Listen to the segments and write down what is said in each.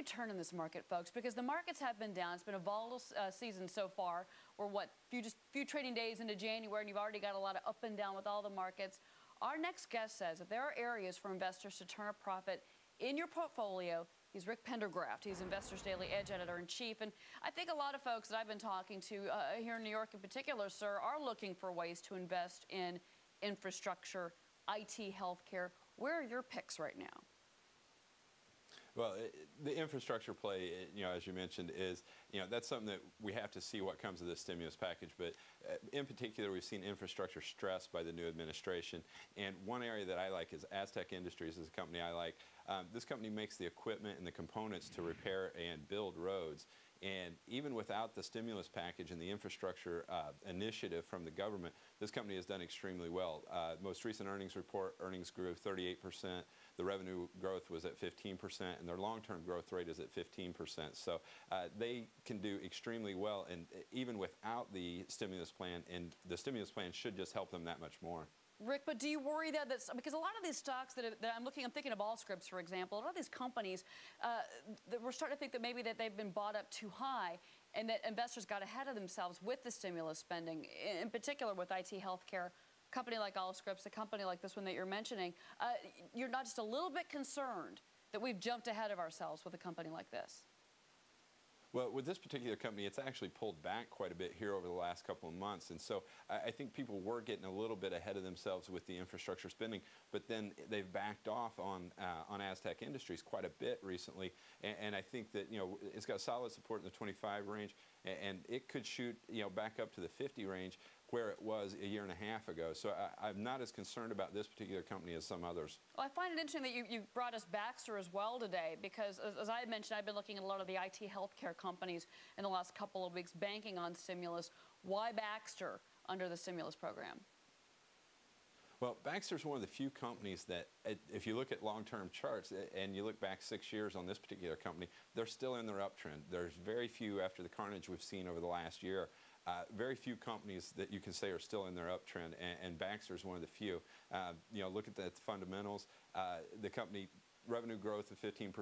you turn in this market, folks? Because the markets have been down. It's been a volatile season so far. We're, few trading days into January, and you've already got a lot of up and down with all the markets. Our next guest says that there are areas for investors to turn a profit in your portfolio. He's Rick Pendergraft. He's Investors Daily Edge Editor-in-Chief. And I think a lot of folks that I've been talking to here in New York in particular, sir, are looking for ways to invest in infrastructure, IT, healthcare. Where are your picks right now? Well, the infrastructure play, as you mentioned, is, that's something that we have to see what comes of this stimulus package. But in particular, we've seen infrastructure stressed by the new administration. And one area that I like is Aztec Industries is a company I like. This company makes the equipment and the components to repair and build roads. And even without the stimulus package and the infrastructure initiative from the government, this company has done extremely well. Most recent earnings report, earnings grew 38%. The revenue growth was at 15%, and their long-term growth rate is at 15%. So they can do extremely well, and even without the stimulus plan, and the stimulus plan should just help them that much more. Rick, but do you worry that because a lot of these stocks that I'm thinking of Allscripts, for example, a lot of these companies, that we're starting to think that maybe that they've been bought up too high and that investors got ahead of themselves with the stimulus spending, in particular with IT healthcare, a company like Allscripts, a company like this one that you're mentioning. You're not just a little bit concerned that we've jumped ahead of ourselves with a company like this? Well, with this particular company, it's actually pulled back quite a bit here over the last couple of months. And so I think people were getting a little bit ahead of themselves with the infrastructure spending, but then they've backed off on Aztec Industries quite a bit recently. And I think that, it's got solid support in the 25 range, and it could shoot, back up to the 50 range where it was a year and a half ago. So I'm not as concerned about this particular company as some others. Well, I find it interesting that you brought us Baxter as well today, because as I mentioned, I've been looking at a lot of the IT healthcare companies in the last couple of weeks banking on stimulus. Why Baxter under the stimulus program? Well, Baxter's one of the few companies that, if you look at long-term charts and you look back 6 years on this particular company, they're still in their uptrend. There's very few, after the carnage we've seen over the last year, very few companies that you can say are still in their uptrend, and Baxter's one of the few. Look at the fundamentals. The company revenue growth of 15%,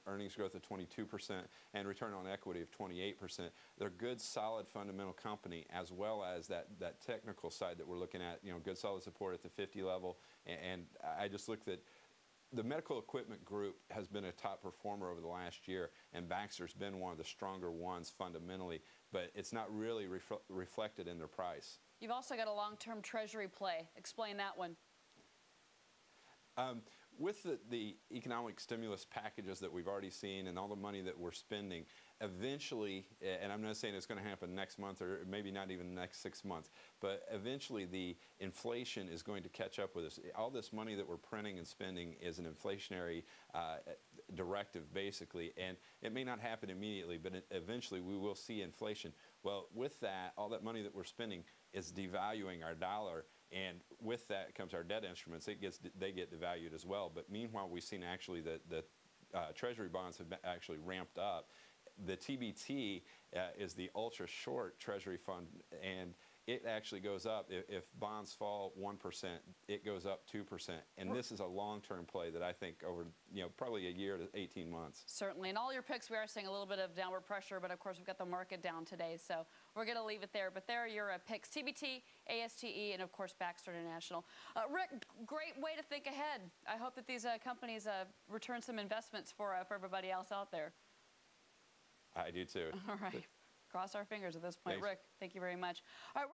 earnings growth of 22%, and return on equity of 28%. They're a good, solid, fundamental company, as well as that technical side that we're looking at, good, solid support at the 50 level. And I just looked at the medical equipment group has been a top performer over the last year, and Baxter's been one of the stronger ones fundamentally, but it's not really reflected in their price. You've also got a long-term treasury play. Explain that one. With the economic stimulus packages that we've already seen and all the money that we're spending, eventually, and I'm not saying it's going to happen next month or maybe not even the next 6 months, but eventually the inflation is going to catch up with us. All this money that we're printing and spending is an inflationary directive, basically, and it may not happen immediately, but eventually we will see inflation. Well, with that, all that money that we're spending is devaluing our dollar, and with that comes our debt instruments. They get devalued as well. But meanwhile, we've seen actually the Treasury bonds have actually ramped up. The TBT is the ultra short Treasury fund, and it actually goes up. If bonds fall 1%, it goes up 2%. And this is a long-term play that I think over probably a year to 18 months. Certainly. In all your picks, we are seeing a little bit of downward pressure, but of course we've got the market down today, so we're going to leave it there. But there are your picks: TBT, ASTE, and of course Baxter International. Rick, great way to think ahead. I hope that these companies return some investments for everybody else out there. I do too. All right. Cross our fingers at this point. Thanks. Rick, thank you very much. All right.